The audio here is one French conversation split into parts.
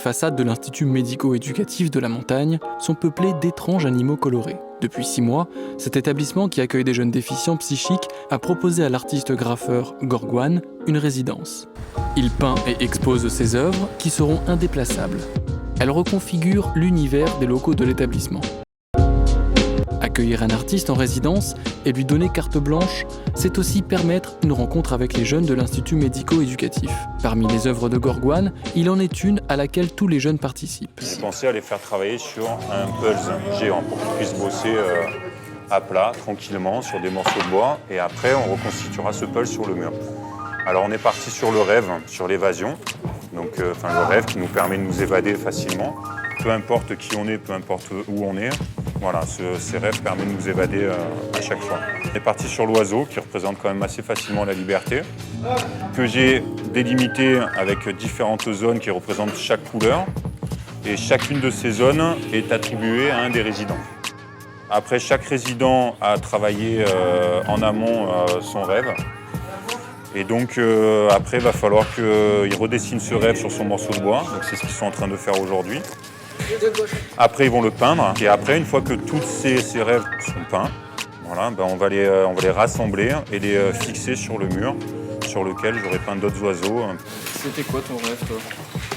façades de l'Institut médico-éducatif de la montagne sont peuplées d'étranges animaux colorés. Depuis 6 mois, cet établissement qui accueille des jeunes déficients psychiques a proposé à l'artiste graffeur Gorgouane une résidence. Il peint et expose ses œuvres qui seront indéplaçables. Elle reconfigure l'univers des locaux de l'établissement. Accueillir un artiste en résidence et lui donner carte blanche, c'est aussi permettre une rencontre avec les jeunes de l'Institut médico-éducatif. Parmi les œuvres de Gorgouane, il en est une à laquelle tous les jeunes participent. J'ai pensé à les faire travailler sur un puzzle géant pour qu'ils puissent bosser à plat, tranquillement, sur des morceaux de bois. Et après, on reconstituera ce puzzle sur le mur. Alors on est parti sur le rêve, sur l'évasion. Donc le rêve qui nous permet de nous évader facilement. Peu importe qui on est, peu importe où on est. Voilà, ces rêves permettent de nous évader à chaque fois. On est parti sur l'oiseau, qui représente quand même assez facilement la liberté, que j'ai délimité avec différentes zones qui représentent chaque couleur. Et chacune de ces zones est attribuée à un des résidents. Après, chaque résident a travaillé en amont son rêve. Et donc après, il va falloir qu'il redessine ce rêve sur son morceau de bois. Donc c'est ce qu'ils sont en train de faire aujourd'hui. Après, ils vont le peindre. Et après, une fois que tous ces rêves sont peints, voilà, on va les rassembler et les fixer sur le mur sur lequel j'aurai peint d'autres oiseaux. C'était quoi ton rêve, toi,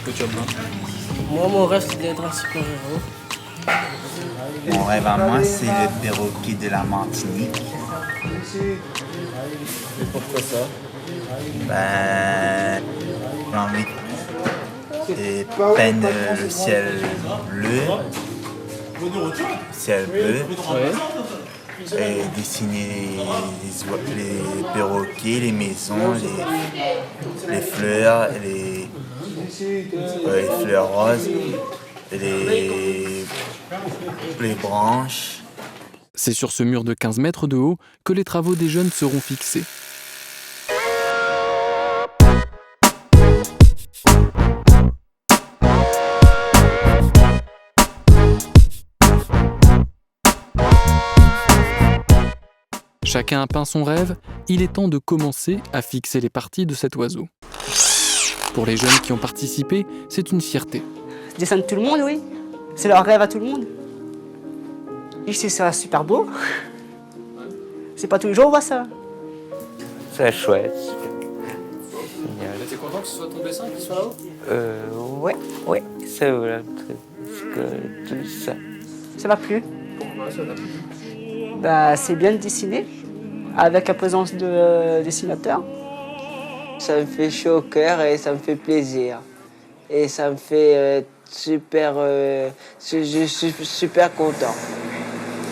que tu as peint? Moi, mon rêve, c'est d'être un super-héros. Mon rêve à moi, c'est le perroquet de la Martinique. Et pourquoi ça? J'ai envie de peindre le ciel bleu. Ouais. Et dessiner les perroquets, les maisons, les fleurs, les fleurs roses, les branches. C'est sur ce mur de 15 mètres de haut que les travaux des jeunes seront fixés. Chacun a peint son rêve, il est temps de commencer à fixer les parties de cet oiseau. Pour les jeunes qui ont participé, c'est une fierté. Dessin de tout le monde, oui. C'est leur rêve à tout le monde. Et c'est ça, super beau. C'est pas tous les jours on voit ça. C'est chouette. T'es content que ce soit ton dessin qui soit là-haut? Ouais, c'est vrai. Tout ça. Ça m'a plu. Pourquoi ça t'a plu? C'est bien dessiné, avec la présence de dessinateur. Ça me fait chaud au cœur et ça me fait plaisir. Et ça me fait super... je suis super content.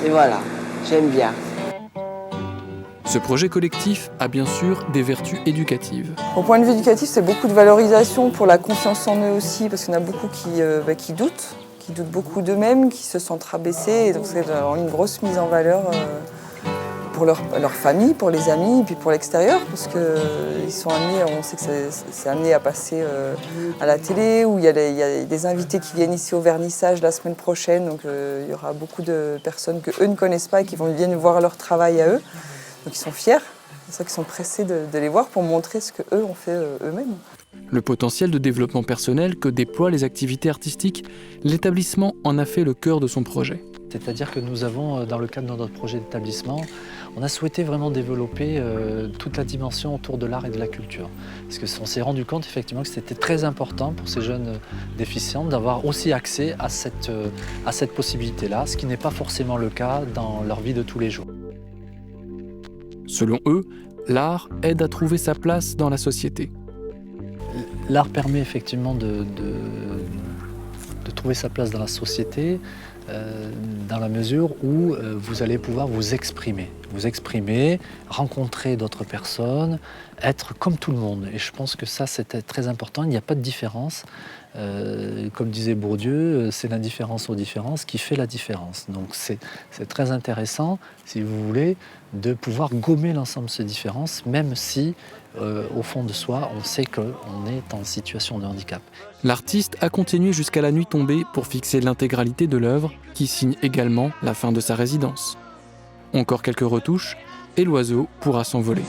Et voilà, j'aime bien. Ce projet collectif a bien sûr des vertus éducatives. Au point de vue éducatif, c'est beaucoup de valorisation pour la confiance en eux aussi, parce qu'il y en a beaucoup qui doutent beaucoup d'eux-mêmes, qui se sentent rabaissés. Et donc c'est vraiment une grosse mise en valeur pour leur famille, pour les amis, et puis pour l'extérieur, parce qu'ils sont amenés, on sait que c'est amené à passer à la télé, où il y a des invités qui viennent ici au vernissage la semaine prochaine, donc il y aura beaucoup de personnes qu'eux ne connaissent pas et qui viennent voir leur travail à eux. Donc ils sont fiers, c'est ça qu'ils sont pressés de les voir pour montrer ce qu'eux ont fait eux-mêmes. Le potentiel de développement personnel que déploient les activités artistiques, l'établissement en a fait le cœur de son projet. C'est-à-dire que nous avons, dans le cadre de notre projet d'établissement, on a souhaité vraiment développer toute la dimension autour de l'art et de la culture. Parce qu'on s'est rendu compte effectivement que c'était très important pour ces jeunes déficients d'avoir aussi accès à cette possibilité-là, ce qui n'est pas forcément le cas dans leur vie de tous les jours. Selon eux, l'art aide à trouver sa place dans la société. L'art permet effectivement de trouver sa place dans la société, dans la mesure où vous allez pouvoir vous exprimer, rencontrer d'autres personnes, être comme tout le monde. Et je pense que ça, c'est très important. Il n'y a pas de différence. Comme disait Bourdieu, c'est l'indifférence aux différences qui fait la différence. Donc c'est très intéressant, si vous voulez, de pouvoir gommer l'ensemble de ces différences, même si, au fond de soi, on sait qu'on est en situation de handicap. L'artiste a continué jusqu'à la nuit tombée pour fixer l'intégralité de l'œuvre, qui signe également la fin de sa résidence. Encore quelques retouches, et l'oiseau pourra s'envoler.